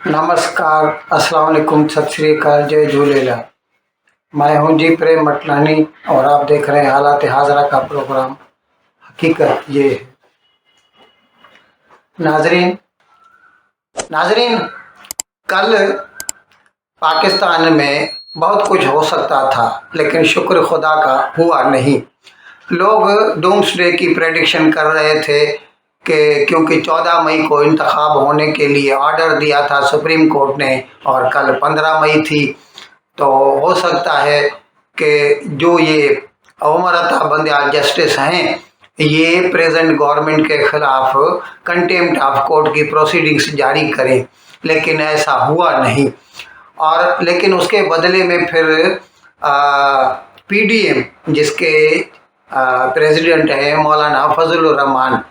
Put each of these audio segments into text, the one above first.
नमस्कार, अस्सलाम वालेकुम, सत श्री अकाल, जय झूलेलाल। मैं हूं जी प्रेम मटलानी और आप देख रहे हैं हालात हाजरा का प्रोग्राम। हकीकत ये है। नाजरीन नाजरीन कल पाकिस्तान में बहुत कुछ हो सकता था, लेकिन शुक्र खुदा का हुआ नहीं। लोग डूम्सडे की प्रेडिक्शन कर रहे थे कि क्योंकि 14 मई को इंतखाब होने के लिए ऑर्डर दिया था सुप्रीम कोर्ट ने और कल 15 मई थी, तो हो सकता है कि जो ये उमर अता बंदयाल जस्टिस हैं ये प्रेजेंट गवर्नमेंट के खिलाफ कंटेम्प्ट ऑफ कोर्ट की प्रोसीडिंग्स जारी करें, लेकिन ऐसा हुआ नहीं। और लेकिन उसके बदले में फिर पीडीएम जिसके प्रेसिडेंट है मौलाना फजलुर रहमान,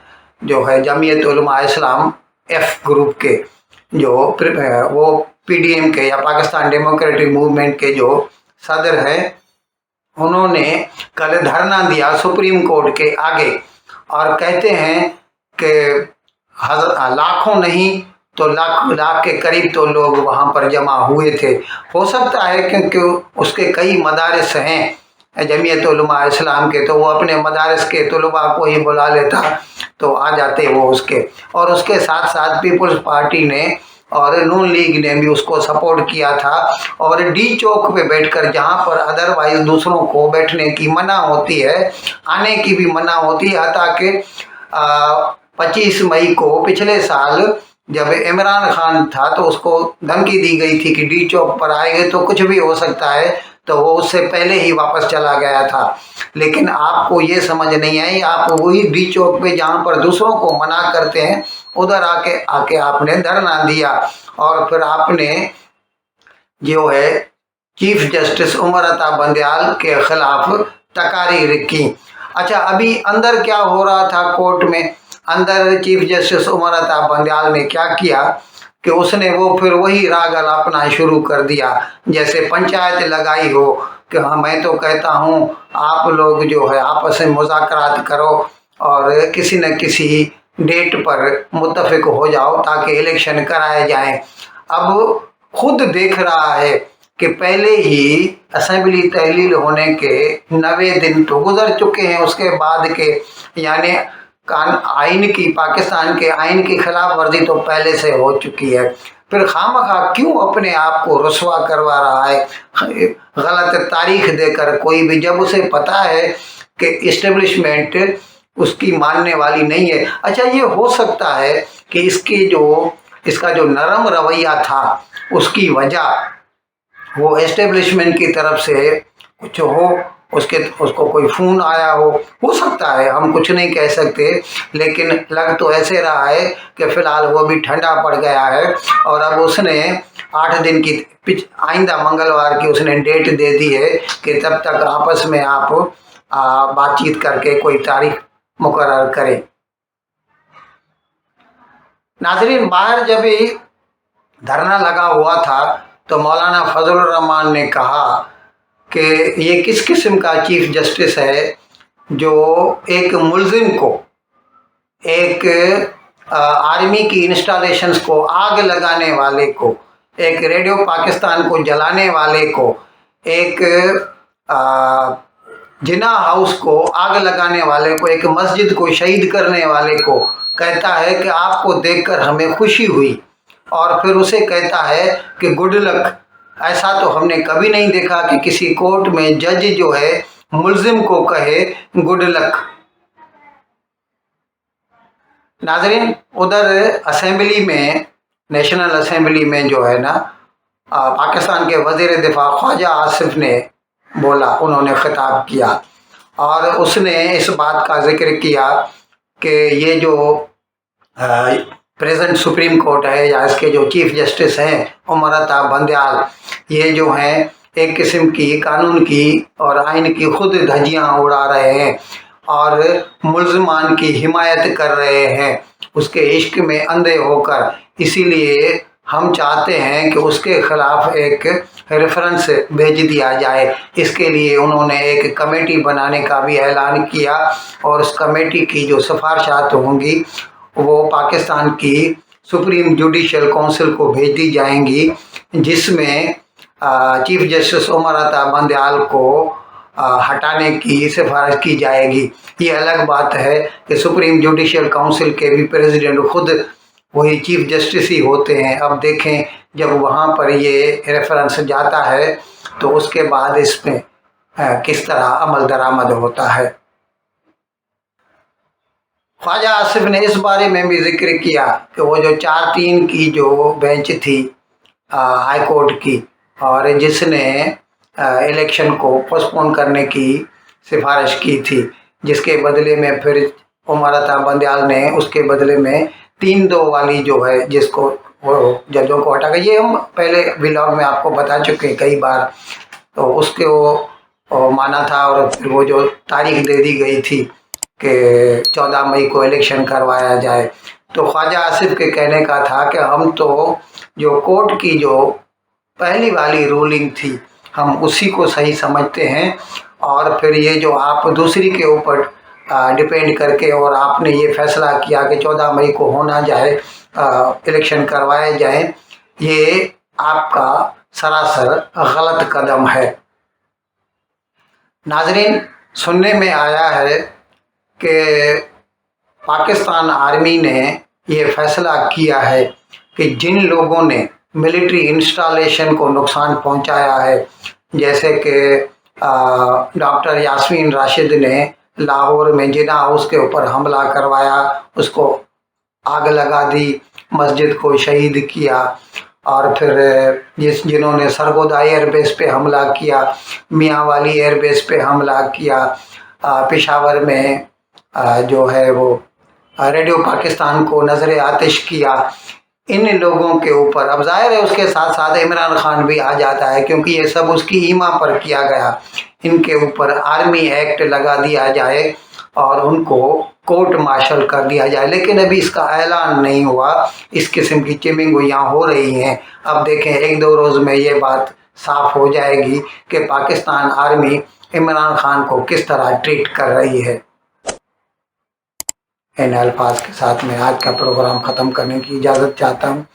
जो है जमीयत उलमा इस्लाम एफ ग्रुप के, जो वो पीडीएम के या पाकिस्तान डेमोक्रेटिक मूवमेंट के जो सदर हैं, उन्होंने कल धरना दिया सुप्रीम कोर्ट के आगे और कहते हैं कि लाखों नहीं तो लाख के करीब तो लोग वहाँ पर जमा हुए थे। हो सकता है क्योंकि उसके कई मदारिस हैं जमीयत उलमा इस्लाम के, तो वो अपने मदारिस के तलबा को ही बुला लेता तो आ जाते वो उसके। और उसके साथ साथ पीपल्स पार्टी ने और नून लीग ने भी उसको सपोर्ट किया था। और डी चौक पे बैठकर, जहाँ पर अदरवाइज दूसरों को बैठने की मना होती है, आने की भी मना होती है, ताकि 25 मई को पिछले साल जब इमरान खान था तो उसको धमकी दी गई थी कि डी चौक पर आएंगे तो कुछ भी हो सकता है, तो वो उससे पहले ही वापस चला गया था। लेकिन आपको ये समझ नहीं आई, आप वही डी चौक पे जहाँ पर दूसरों को मना करते हैं उधर आके आपने धरना दिया और फिर आपने जो है चीफ जस्टिस उमर अता बंदयाल के खिलाफ तकारीर की। अच्छा, अभी अंदर क्या हो रहा था कोर्ट में? अंदर चीफ जस्टिस उमर अता बंदयाल ने क्या किया कि उसने वो फिर वही राग अलापना शुरू कर दिया, जैसे पंचायत लगाई हो कि हाँ मैं तो कहता हूँ आप लोग जो है आपस में मुज़ाकरात करो और किसी न किसी डेट पर मुत्तफिक हो जाओ ताकि इलेक्शन कराए जाएं। अब खुद देख रहा है कि पहले ही असेंबली तहलील होने के 90 दिन तो गुजर चुके हैं, उसके बाद के यानी आइन की, पाकिस्तान के आइन की खिलाफ वर्जी तो पहले से हो चुकी है। फिर खामखा क्यों अपने आप को रुसवा करवा रहा है गलत तारीख देकर कोई भी, जब उसे पता है कि इस्टेब्लिशमेंट उसकी मानने वाली नहीं है। अच्छा, ये हो सकता है कि इसका जो नरम रवैया था उसकी वजह वो एस्टेब्लिशमेंट की तरफ से कुछ हो, उसको कोई फ़ोन आया हो सकता है, हम कुछ नहीं कह सकते, लेकिन लग तो ऐसे रहा है कि फ़िलहाल वो भी ठंडा पड़ गया है। और अब उसने 8 दिन की आइंदा मंगलवार की उसने डेट दे दी है कि तब तक आपस में आप बातचीत करके कोई तारीख मुकर्रर करें। नाजरीन, बाहर जब ही धरना लगा हुआ था तो मौलाना फजलुर रहमान ने कहा कि ये किस किस्म का चीफ जस्टिस है जो एक मुल्जिम को, एक आर्मी की इंस्टॉलेशंस को आग लगाने वाले को, एक रेडियो पाकिस्तान को जलाने वाले को, एक जिना हाउस को आग लगाने वाले को, एक मस्जिद को शहीद करने वाले को कहता है कि आपको देखकर हमें खुशी हुई, और फिर उसे कहता है कि गुड लक। ऐसा तो हमने कभी नहीं देखा कि किसी कोर्ट में जज जो है मुल्जिम को कहे गुड लक। नाजरीन, उधर असेंबली में, नेशनल असेंबली में जो है ना, पाकिस्तान के वज़ीर दिफा ख्वाजा आसिफ ने बोला, उन्होंने खिताब किया और उसने इस बात का जिक्र किया कि ये जो प्रेजेंट सुप्रीम कोर्ट है या इसके जो चीफ जस्टिस हैं उमर अता बंदयाल, ये जो हैं एक किस्म की कानून की और आइन की खुद धज्जियां उड़ा रहे हैं और मुल्ज़िमान की हिमायत कर रहे हैं उसके इश्क में अंधे होकर। इसीलिए हम चाहते हैं कि उसके खिलाफ एक रेफरेंस भेज दिया जाए। इसके लिए उन्होंने एक कमेटी बनाने का भी ऐलान किया और उस कमेटी की जो सिफारिशात होंगी वो पाकिस्तान की सुप्रीम जुडिशल काउंसिल को भेज दी जाएंगी, जिसमें चीफ जस्टिस उमर अता बंदयाल को हटाने की सिफारिश की जाएगी। ये अलग बात है कि सुप्रीम जुडिशल काउंसिल के भी प्रेसिडेंट खुद वही चीफ जस्टिस ही होते हैं। अब देखें जब वहाँ पर ये रेफरेंस जाता है तो उसके बाद इसमें किस तरह अमल दरामद होता है। ख्वाजा आसिफ ने इस बारे में भी जिक्र किया कि वो जो 4-3 की जो बेंच थी हाई कोर्ट की, और जिसने इलेक्शन को पोस्टपोन करने की सिफारिश की थी, जिसके बदले में फिर उमर अता बंदयाल ने उसके बदले में 3-2 वाली जो है जिसको वो जजों को हटा के, ये हम पहले व्लॉग में आपको बता चुके हैं कई बार, तो उसके वो माना था। और फिर वो जो तारीख दे दी गई थी कि 14 मई को इलेक्शन करवाया जाए, तो ख्वाजा आसिफ के कहने का था कि हम तो जो कोर्ट की जो पहली वाली रूलिंग थी हम उसी को सही समझते हैं, और फिर ये जो आप दूसरी के ऊपर डिपेंड करके और आपने ये फैसला किया कि 14 मई को होना जाए, इलेक्शन करवाए जाए, ये आपका सरासर गलत कदम है। नाजरीन, सुनने में आया है कि पाकिस्तान आर्मी ने ये फैसला किया है कि जिन लोगों ने मिलिट्री इंस्टॉलेशन को नुकसान पहुंचाया है, जैसे कि डॉक्टर यास्मीन राशिद ने लाहौर में जिना हाउस के ऊपर हमला करवाया, उसको आग लगा दी, मस्जिद को शहीद किया, और फिर जिन्होंने सरगोदा एयरबेस पे हमला किया, मियांवाली एयरबेस पे हमला किया, पेशावर में जो है वो रेडियो पाकिस्तान को नजर आतिश किया, इन लोगों के ऊपर अब जाहिर है उसके साथ साथ इमरान खान भी आ जाता है, क्योंकि ये सब उसकी ईमा पर किया गया। इनके ऊपर आर्मी एक्ट लगा दिया जाए और उनको कोर्ट मार्शल कर दिया जाए, लेकिन अभी इसका ऐलान नहीं हुआ। इस किस्म की चिमिंग यहाँ हो रही हैं। अब देखें 1-2 रोज़ में ये बात साफ हो जाएगी कि पाकिस्तान आर्मी इमरान खान को किस तरह ट्रीट कर रही है। इन अल्फाज के साथ मैं आज का प्रोग्राम ख़त्म करने की इजाज़त चाहता हूँ,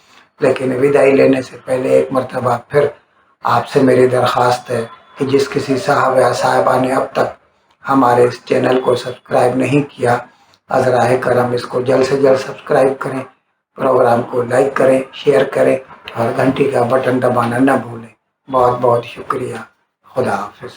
लेकिन विदाई लेने से पहले एक मरतबा फिर आपसे मेरी दरख्वास्त है कि जिस किसी साहब या साहिबा ने अब तक हमारे इस चैनल को सब्सक्राइब नहीं किया, अज़राए करम इसको जल्द से जल्द सब्सक्राइब करें, प्रोग्राम को लाइक करें, शेयर करें और घंटी का बटन दबाना न भूलें। बहुत बहुत शुक्रिया। खुदा हाफिज़।